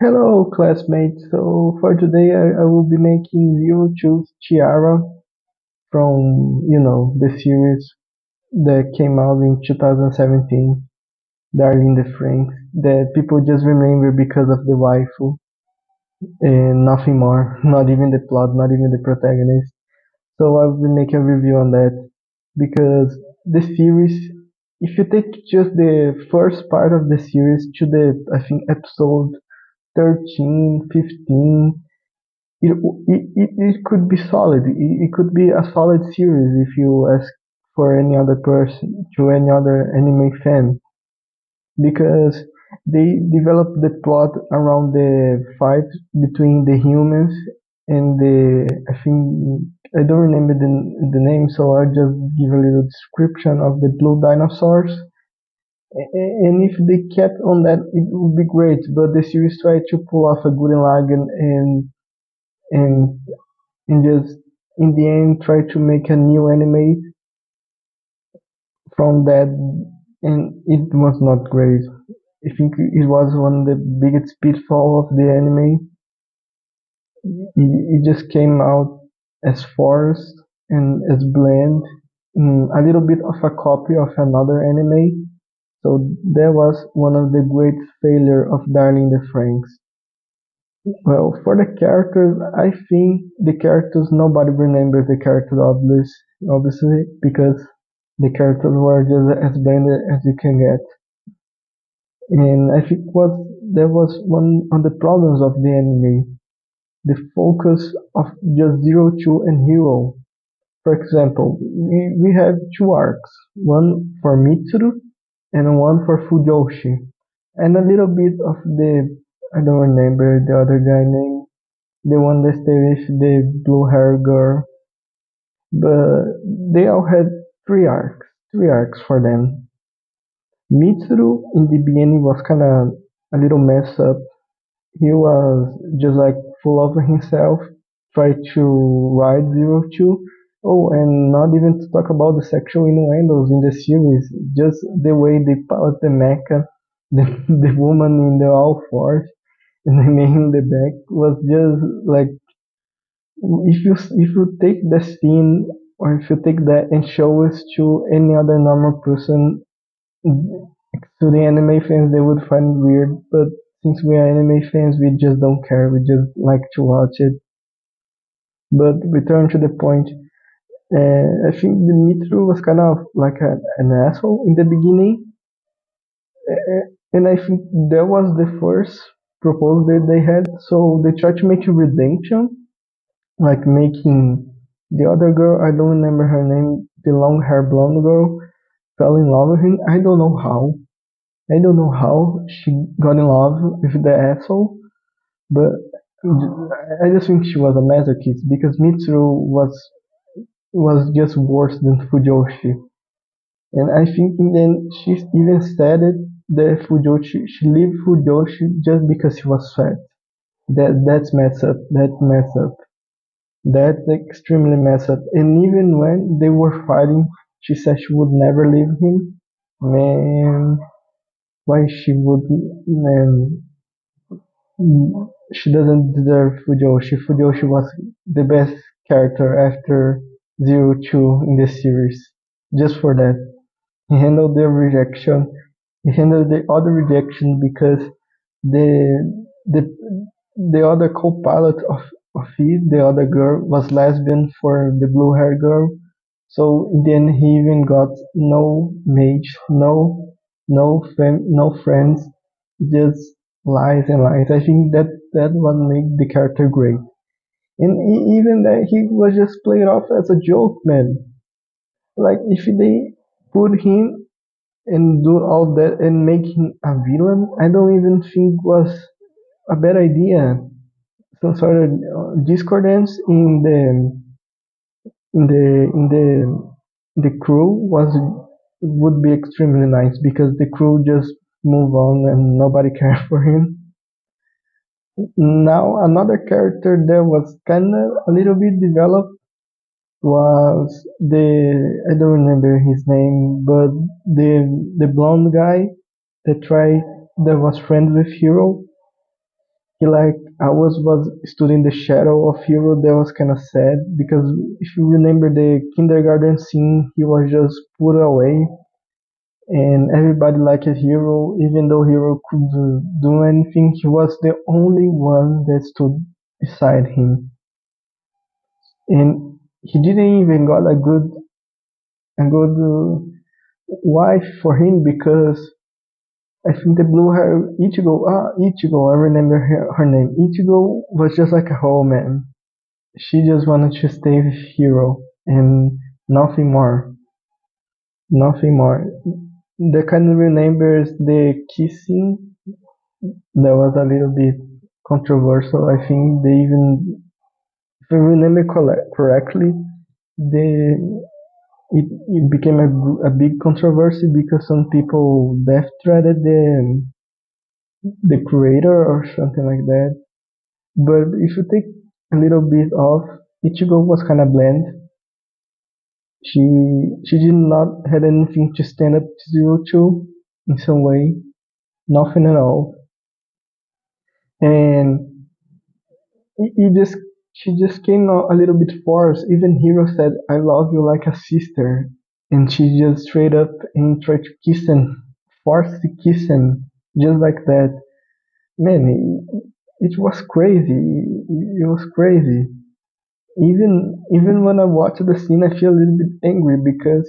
Hello, classmates. So for today, I will be making you choose Tiara from the series that came out in 2017, Darling the Franxx, that people just remember because of the waifu and nothing more, not even the plot, not even the protagonist. So I will make a review on that because the series, if you take just the first part of the series to the I think episode 13, 15. It could be solid. It could be a solid series if you ask for any other person, to any other anime fan, because they developed the plot around the fight between the humans and I think I don't remember the name, so I'll just give a little description of the blue dinosaurs. And if they kept on that, it would be great. But the series tried to pull off a good Lagann and and just in the end try to make a new anime from that, and it was not great. I think it was one of the biggest pitfall of the anime. It just came out as forced and as bland, a little bit of a copy of another anime. So that was one of the great failure of Darling the Franxx. Well, for the characters, I think the characters nobody remembers the characters obviously because the characters were just as bland as you can get. And I think what that was one of the problems of the anime, the focus of just Zero Two and Hero. For example, we have two arcs, one for Mitsuru and one for Fujoshi, and a little bit of the I don't remember the other guy name, the one that stay with the blue hair girl, but they all had three arcs for them. Mitsuru in the beginning was kind of a little messed up. He was just like full of himself, tried to ride Zero Two. Oh, and not even to talk about the sexual innuendos in the series, just the way they put the mecha, the woman in the all fours, and the man in the back was just like if you take the scene or if you take that and show it to any other normal person, to the anime fans they would find it weird, but since we are anime fans we just don't care, we just like to watch it. But return to the point, I think the Mitru was kind of like an asshole in the beginning, and I think that was the first proposal that they had, so they tried to make a redemption, like making the other girl, I don't remember her name, the long hair blonde girl, fell in love with him. I don't know how. I don't know how she got in love with the asshole, but I just think she was a masochist because Mitsuru was just worse than Fujoshi. And I think in the end she even said it that Fujoshi she left Fujoshi just because he was fat. That's messed up. That's messed up. That's extremely messed up. And even when they were fighting, she said she would never leave him. Man, why she would? Man, she doesn't deserve Fujoshi. Fujoshi was the best character after Zero Two in the series. Just for that, he handled the rejection. He handled the other rejection because the the the other co-pilot of it, the other girl, was lesbian for the blue hair girl. So then he even got no mage, no friends, just lies and lies. I think that what made the character great. And even that he was just played off as a joke, man. Like if they put him and do all that and make him a villain, I don't even think was a bad idea. Some sort of discordance in the crew was would be extremely nice because the crew just move on and nobody cared for him. Now another character that was kind of a little bit developed was the I don't remember his name, but the blonde guy that was friends with Hero. he like always was stood in the shadow of Hero. That was kind of sad because if you remember the kindergarten scene, he was just put away, and everybody liked Hero, even though Hero couldn't do anything. He was the only one that stood beside him, and he didn't even got a good wife for him because I think the blue hair Ichigo, I remember her name. Ichigo was just like a whole man. She just wanted to stay with Hero and nothing more. Nothing more. The kind of remembers the kissing that was a little bit controversial. I think they even, if I remember correctly, it became a big controversy because some people death threatened the creator or something like that. But if you take a little bit off, Ichigo was kind of bland. She did not had anything to stand up to Zero Two in some way, nothing at all. And it just she just came out a little bit forced. Even Hero said, "I love you like a sister," and she just straight up and tried to kiss him, forced to kiss him, just like that. Man, it was crazy. It was crazy. Even when I watch the scene, I feel a little bit angry because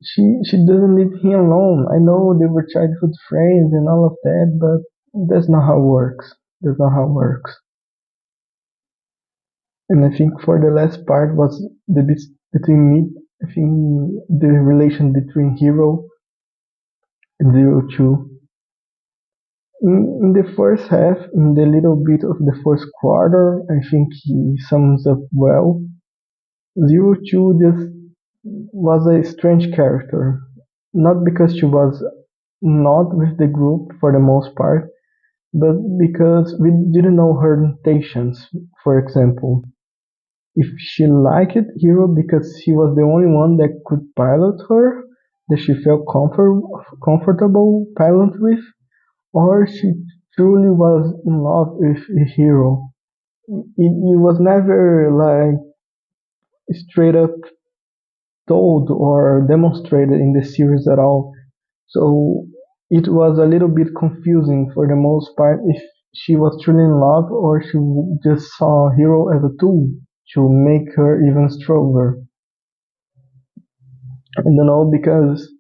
she doesn't leave him alone. I know they were childhood friends and all of that, but that's not how it works. That's not how it works. And I think for the last part was the bit between me. I think the relation between Hero and Zero Two. In the first half, in the little bit of the first quarter, I think he sums up well. Zero Two just was a strange character. Not because she was not with the group for the most part, but because we didn't know her intentions. For example, if she liked Hero because he was the only one that could pilot her, that she felt comfortable pilot with, or she truly was in love with Hero. It was never like straight up told or demonstrated in the series at all. So it was a little bit confusing for the most part if she was truly in love or she just saw Hero as a tool to make her even stronger. I don't know because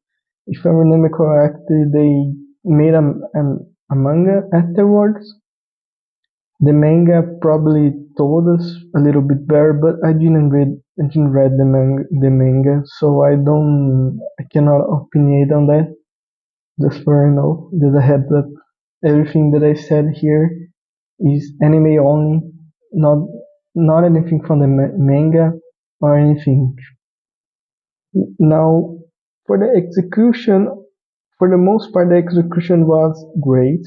if I remember correctly, they made a manga afterwards. The manga probably told us a little bit better, but I didn't read the manga, so I cannot opinionate on that. Just for there's a heads up. Everything that I said here is anime only, not not anything from the manga or anything. Now, for the execution, for the most part, the execution was great.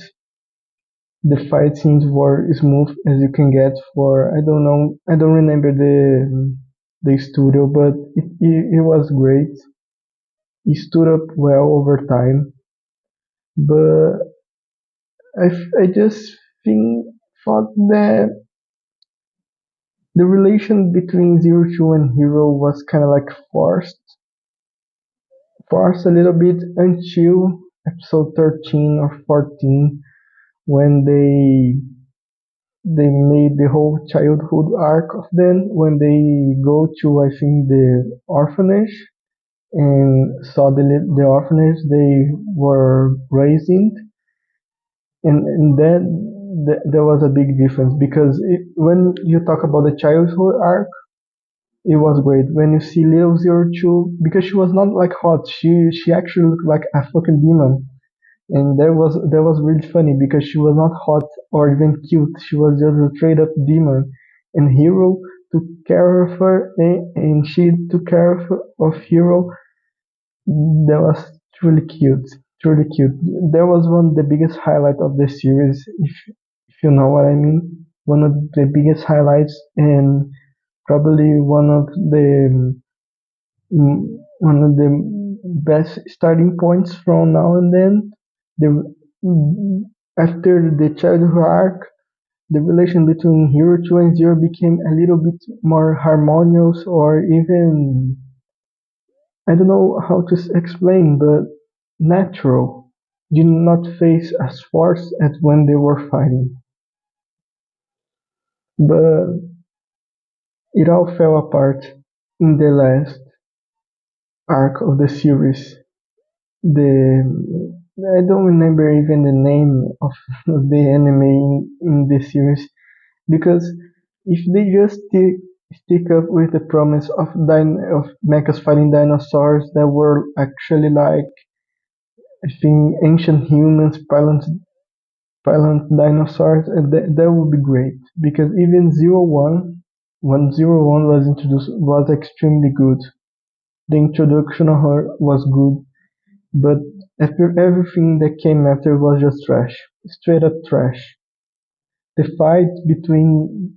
The fight scenes were smooth as you can get for I don't know, I don't remember the studio, but it was great. It stood up well over time, but I just think thought that the relation between Zero Two and Hero was kind of like forced a little bit until episode 13 or 14 when they made the whole childhood arc of them when they go to I think the orphanage and saw the orphanage they were raised in, and then there was a big difference because when you talk about the childhood arc, it was great. When you see little Zero Two, because she was not like hot, she actually looked like a fucking demon, and that was really funny because she was not hot or even cute. She was just a straight up demon, and Hero took care of her, and she took care of Hero. That was truly cute, truly cute. That was one of the biggest highlight of the series, if you know what I mean. One of the biggest highlights, and probably one of the best starting points from now and then. The after the childhood arc, the relation between Hero 2 and Zero became a little bit more harmonious, or even, I don't know how to explain, but natural. Did not face as forced as when they were fighting. But it all fell apart in the last arc of the series. The I don't remember even the name of the anime in the series, because if they just stick up with the promise of of mechas fighting dinosaurs that were actually like, I think, ancient humans, paleont dinosaurs, and that would be great. Because even Zero One, when Zero One was introduced, was extremely good. The introduction of her was good, but after everything that came after was just trash, straight up trash. The fight between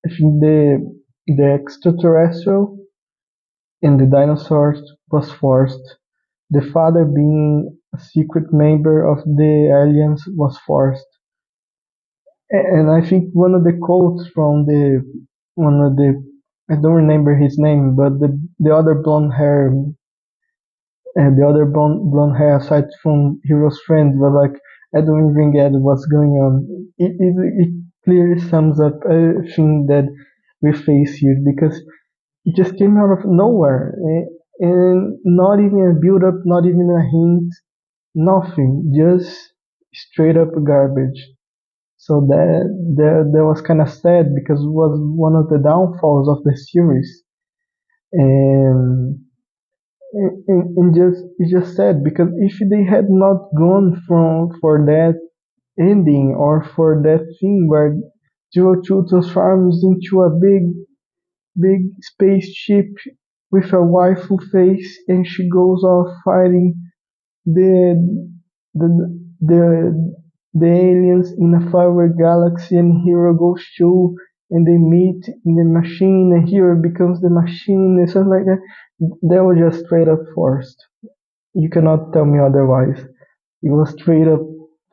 I think the extraterrestrial and the dinosaurs was forced. The father being a secret member of the aliens was forced. And I think one of the quotes from the one of the I don't remember his name, but the other blonde hair and the other blonde hair aside from Hero's friend was like, I don't even get what's going on. It clearly sums up everything that we face here, because it just came out of nowhere, and not even a build up, not even a hint, nothing, just straight up garbage. So that was kind of sad, because it was one of the downfalls of the series, and and just it's just sad, because if they had not gone from for that ending, or for that thing where Zero Two transforms into a big spaceship with a waifu face, and she goes off fighting the the the the aliens in a faraway galaxy, and Hero goes too, and they meet in the machine, and Hero becomes the machine, and something like that. That was just straight up forced. You cannot tell me otherwise. It was straight up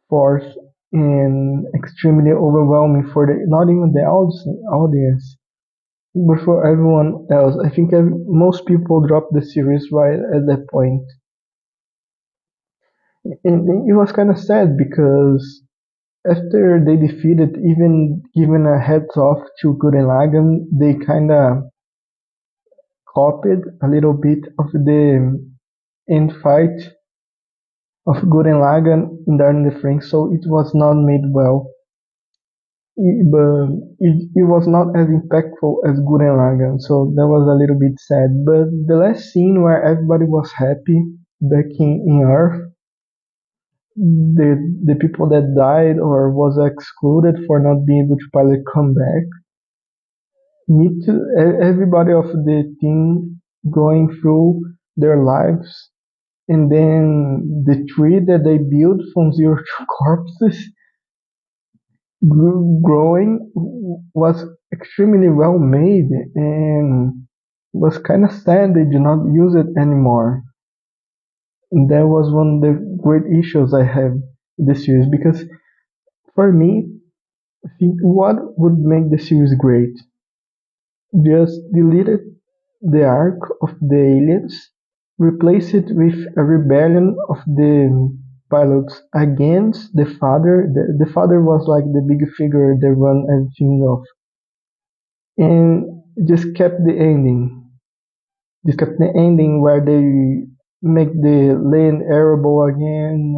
forced and extremely overwhelming for the not even the audience, but for everyone else. I think most people dropped the series right at that point. And it was kind of sad, because after they defeated, even given a heads off to Gurren Lagann, they kind of copied a little bit of the end fight of Gurren Lagann in Darling the Franxx, so it was not made well. But it was not as impactful as Gurren Lagann, so that was a little bit sad. But the last scene where everybody was happy back in Earth, the people that died or was excluded for not being able to pilot come back, need to everybody of the team going through their lives, and then the tree that they built from zero to corpses growing was extremely well made, and was kind of sad they do not use it anymore. And that was one of the great issues I have with the series, because for me, I think what would make the series great, just delete it, the arc of the aliens, replace it with a rebellion of the pilots against the father. The father was like the big figure that run everything off, and just kept the ending. Just kept the ending where they make the land arable again.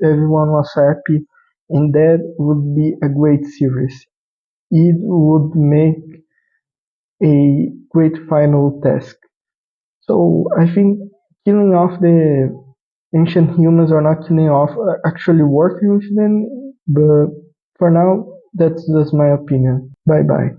Everyone was happy, and that would be a great series. It would make a great final task. So I think killing off the ancient humans, or not killing off, actually working with them. But for now, that's my opinion. Bye bye.